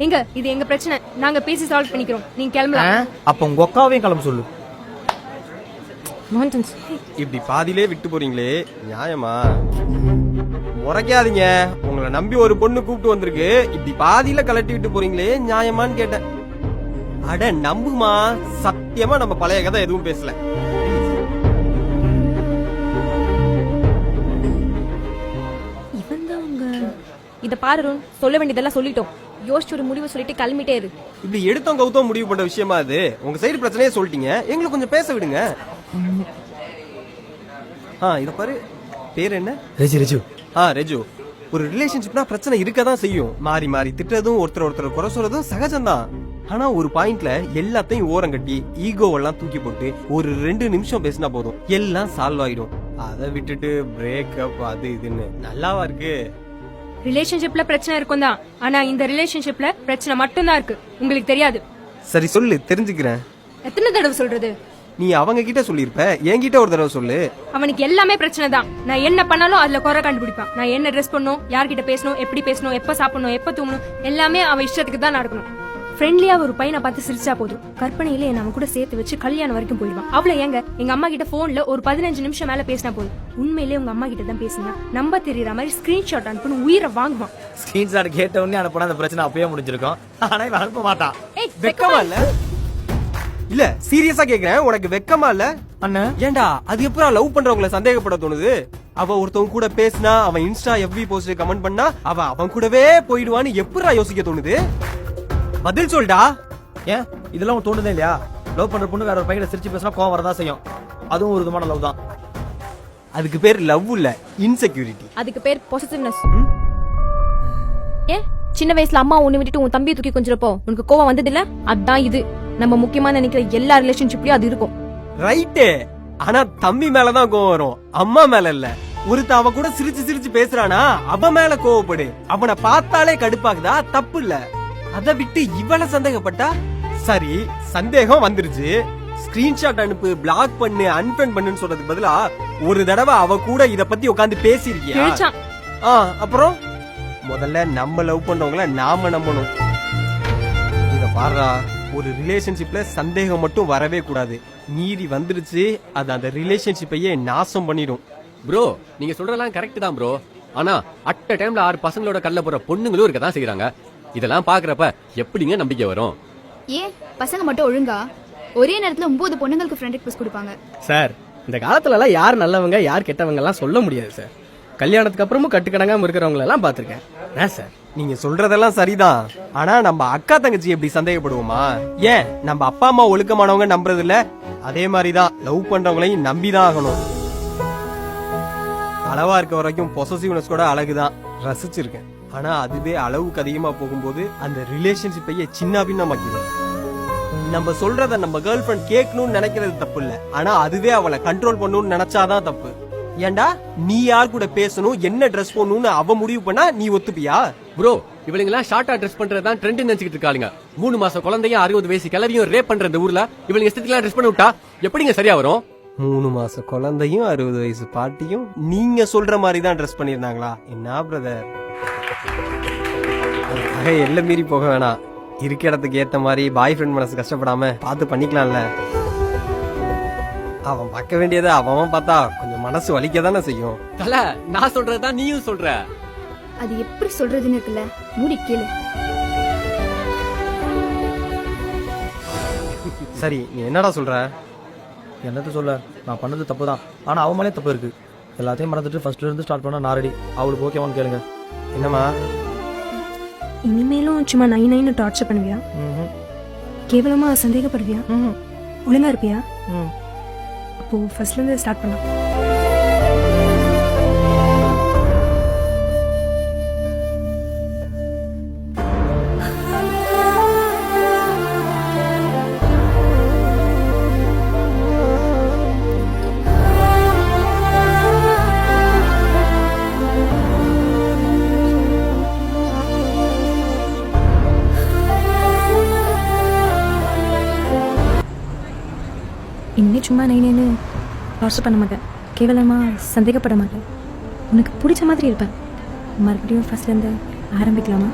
எங்க இது எங்க பிரச்சனை, நாங்க பேசி சால்வ் பண்ணிக்கிறோம், நீங்க கிளம்பலாம். அப்ப உங்க அக்காவையும் கிளம்ப சொல்லு. இப்படி பாதியிலே விட்டு போறீங்களே, நியாயமா? முறைக்காதீங்க, உங்களை நம்பி ஒரு பொண்ணு கூப்பிட்டு வந்திருக்கு, இப்படி பாதியில கலட்டி விட்டு போறீங்களே, நியாயமான்னு கேட்டேன். அட நம்புமா, சத்தியமா நம்ம பழைய கதை எதுவும் பேசல. இவன் தான் உங்க இத பாரு, சொல்ல வேண்டியதெல்லாம் சொல்லிட்டோம், யோசிச்சு ஒரு முடிவு சொல்லிட்டு கிளம்பிட்டே இரு. இப்படி எடுத்தோம் கவுத்தோம் முடிவு பண்ண விஷயமா அது? உங்க சைடு பிரச்சனையே சொல்லிட்டீங்க, எங்களுக்கு கொஞ்சம் பேச விடுங்க. இத பாரு, பேர் என்ன? ரெஜு. ரெஜு. ஒரு ரிலேஷன்ஷிப்னா பிரச்சனை இருக்கதான் செய்யும். மாறி மாறி திட்டுறதும் ஒருத்தர் குறை சொல்றதும் சகஜம்தான். ஆனா ஒரு பாயிண்ட்ல எல்லாத்தையும் ஓரம் கட்டி ஈகோவெல்லாம் தூக்கி போட்டு ஒரு 2 நிமிஷம் பேசினா போதும், எல்லாம் சால்வ் ஆயிடும். அதை விட்டுட்டு பிரேக்கப் அது இதுன்னு நல்லாவா இருக்கு? ரிலேஷன்ஷிப்ல பிரச்சனை இருக்கும் தான், ஆனா இந்த ரிலேஷன்ஷிப்ல பிரச்சனை மட்டும் தான் இருக்கு, உங்களுக்கு தெரியாது. சரி சொல்லு, தெரிஞ்சுக்கிறேன். எத்தனை தடவை சொல்றது? நீ அவங்க கிட்ட சொல்லிருப்ப, என்கிட்ட ஒரு தடவை சொல்லு. அவனுக்கு எல்லாமே பிரச்சனை தான். நான் என்ன பண்ணாலும் அதுல குறை கண்டுபிடிப்பான். நான் என்ன ட்ரெஸ் பண்ணணும், யார்கிட்ட பேசணும், எப்படி பேசணும், எப்ப சாப்பிடணும், எப்ப தூங்கணும், எல்லாமே அவன் இஷ்டத்துக்கு தான் நடக்கணும். ஃப்ரெண்ட்லியா ஒரு பையனை பார்த்து சிரிச்சா போதும், கற்பனையில என்ன அவன் கூட சேர்த்து வச்சு கல்யாணம் வரைக்கும் போயிடுவான். அவ்வளவு ஏங்க, எங்க அம்மா கிட்ட போன்ல ஒரு 15 நிமிஷம் மேல பேசினா போதும், உண்மையிலேயே உங்க அம்மா கிட்ட தான் பேசினா நம்ப தெரியற மாதிரி ஸ்கிரீன்ஷாட் அனுப்புன்னு உயிரை வாங்குவான். ஸ்கிரீன்ஷாட் கேட்ட உடனே அனுப்புனா அந்த பிரச்சனை அப்பயே முடிஞ்சிருக்கும். ஆனா இவன் அனுப்ப மாட்டான். வெக்கமா இல்ல? இல்ல சீரியஸா கேக்குறேன், உனக்கு வெக்கமா இல்ல? அண்ணா ஏண்டா அது எப்பறம் லவ் பண்றவங்களை சந்தேகப்பட தோணுது? அவ ஒருத்தவங்க கூட பேசினா, அவன் இன்ஸ்டா FB போஸ்ட் கமெண்ட் பண்ணா அவன் கூடவே போயிடுவான்னு எப்படா யோசிக்க தோணுது? பதில் சொல்டா. ஏன் இதெல்லாம் தோணுதே இல்லையா? லவ் பண்ற பொண்ணு வேற ஒரு பையனை சிரிச்சு பேசினா கோவம் வரதா செய்யும். அதுவும் ஒரு விதமான லவ் தான். அதுக்கு பேர் லவ் இல்ல, இன்செக்யூரிட்டி. அதுக்கு பேர் பொசசிவ்னஸ். ஏன் சின்ன வயசுல அம்மா உன்னை விட்டுட்டு உன் தம்பியை தூக்கி கொஞ்சிருப்போ உனக்கு கோவம் வந்தது இல்ல? அதான் இது. நம்ம முக்கியமா நினைக்கிற எல்லா ரிலேஷன்ஷிப்லயும் அது இருக்கும். ரைட்டு. ஆனா தம்பி மேலதான் கோவம் வரும், அம்மா மேல இல்ல. ஒருத்த அவ கூட சிரிச்சு சிரிச்சு பேசுறானா, அவ மேல கோவப்படு. அவனை பார்த்தாலே கடுப்பாக்குதா, தப்பு இல்ல. அதை விட்டு இவள சந்தேகப்பட்டா சரி. சந்தேகம் வந்துருச்சு, ஸ்கிரீன்ஷாட் அனுப்பு, பிளாக் பண்ணு, அன்ஃப்ரெண்ட் பண்ணுன்னு சொல்றதுக்கு பதிலா ஒரு தடவை அவ கூட இத பத்தி உட்கார்ந்து பேசிருக்கியா? அப்புறம் முதல்ல நம்ம லவ் பண்றவங்கள நாம நம்பணும். இத பாருடா, ஒரு ரிலேஷன்ஷிப்ல சந்தேகம் மட்டும் வரவே கூடாது. மீறி வந்துருச்சு, அது அந்த ரிலேஷன்ஷிப்பையே நாசம் பண்ணிடும். ப்ரோ நீங்க சொல்றதெல்லாம் கரெக்ட் தான் ப்ரோ. ஆனா அட்ட டைம்ல 6 பசங்களோட கல்ல போற பொண்ணுங்களும் இருக்கதான் செய்யறாங்க. இதெல்லாம் பாக்குறப்ப எப்படிங்க நம்பிக்கை வரும்? ஏன் பசங்க மட்டும் ஒழுங்கா ஒரே நேரத்துல 9 பொண்ணுங்களுக்கு ஃப்ரெண்ட் ரிக்வெஸ்ட் கொடுப்பாங்க? சார் இந்த காலத்துல எல்லாம் யார் நல்லவங்க யார் கெட்டவங்க எல்லாம் சொல்ல முடியாது சார். கல்யாணத்துக்கு அப்புறமும் கட்டுக்கணங்காம இருக்கிறவங்க எல்லாம் பாத்திருக்கேன். சார் நீங்க சொல்றதெல்லாம் சரிதான், ஆனா நம்ம அக்கா தங்கச்சி எப்படி சந்தேகப்படுவோமா? ஏன் நம்ம அப்பா அம்மா ஒழுக்கமானவங்க நம்புறது இல்ல? அதே மாதிரிதான் லவ் பண்றவங்களையும் நம்பிதான் ஆகணும். அளவா இருக்க வரைக்கும் பொசசிவ்னஸ் கூட அழகுதான், ரசிச்சிருக்கேன். ஆனா அதுவே அளவுக்கு அதிகமா போகும்போது அந்த ரிலேஷன்ஷிப்பையே சின்ன பின்னமாக்கிடும். நம்ம சொல்றத நம்ம கேர்ள் ஃபிரெண்ட் கேட்கணும்னு நினைக்கிறது தப்பு இல்ல, ஆனா அதுவே அவளை கண்ட்ரோல் பண்ணணும்னு நினைச்சாதான் தப்பு. ஏண்டா நீ யார் கூட பேசணும், என்ன ட்ரெஸ் போடணும்னு அவ முடிவு பண்ணா நீ ஒத்துப்பியா? ப்ரோ இவங்க எல்லாம் ஷார்ட்டா ட்ரெஸ் பண்றதுதான் ட்ரெண்ட் நினைச்சிட்டு இருக்காங்க. 3 மாச குழந்தையும் 60 வயசு கிளவியும் ரேப் பண்ற இந்த ஊர்ல இவங்க இஷ்டத்துக்கு ட்ரெஸ் பண்ணி விட்டா எப்படிங்க சரியா வரும்? 3 மாச குழந்தையும் 60 வயசு பாட்டியும் நீங்க சொல்ற மாதிரி தான் ட்ரெஸ் பண்ணிருந்தாங்களா? என்ன பிரதர், எல்லாம் மீறி போக வேணாம். இருக்க இடத்துக்கு ஏத்த மாதிரி பாய் ஃப்ரெண்ட் மனசு கஷ்டப்படாம பார்த்து பண்ணிக்கலாம்ல. அவன் பார்க்க வேண்டியதை அவன் பார்த்தா கொஞ்சம் மனசு வலிக்க தானே செய்யும். தல நான் சொல்றதுதான் நீயும் சொல்ற. அது எப்படி சொல்றதுன்னு இருக்குல்ல, மூடி கேளு. சரி நீ என்னடா சொல்ற? என்னத்த சொல்ல, நான் பண்ணது தப்பு தான். ஆனா அவன் மேலே தப்பு இருக்கு. எல்லாத்தையும் மறந்துட்டு ஃபர்ஸ்ட்ல இருந்து ஸ்டார்ட் பண்ண நான் ரெடி. அவளுக்கு ஓகேவான்னு கேளுங்க. என்னமா இனிமேலும் சும்மா 9 டார்ச்சர் பண்ணுவியா? கேவலமா சந்தேகப்படுவியா? ஒழுங்கா இருப்பியா? அப்போ ஃபர்ஸ்ட்ல இருந்து ஸ்டார்ட் பண்ணலாம். இனிமே சும்மா 9 டார்ச்சர் பண்ண மாட்டேன், கேவலமா சந்தேகப்பட மாட்டேன், உனக்கு பிடிச்ச மாதிரி இருப்பேன். மறுபடியும் ஃபர்ஸ்ட்ல இருந்து ஆரம்பிக்கலாமா?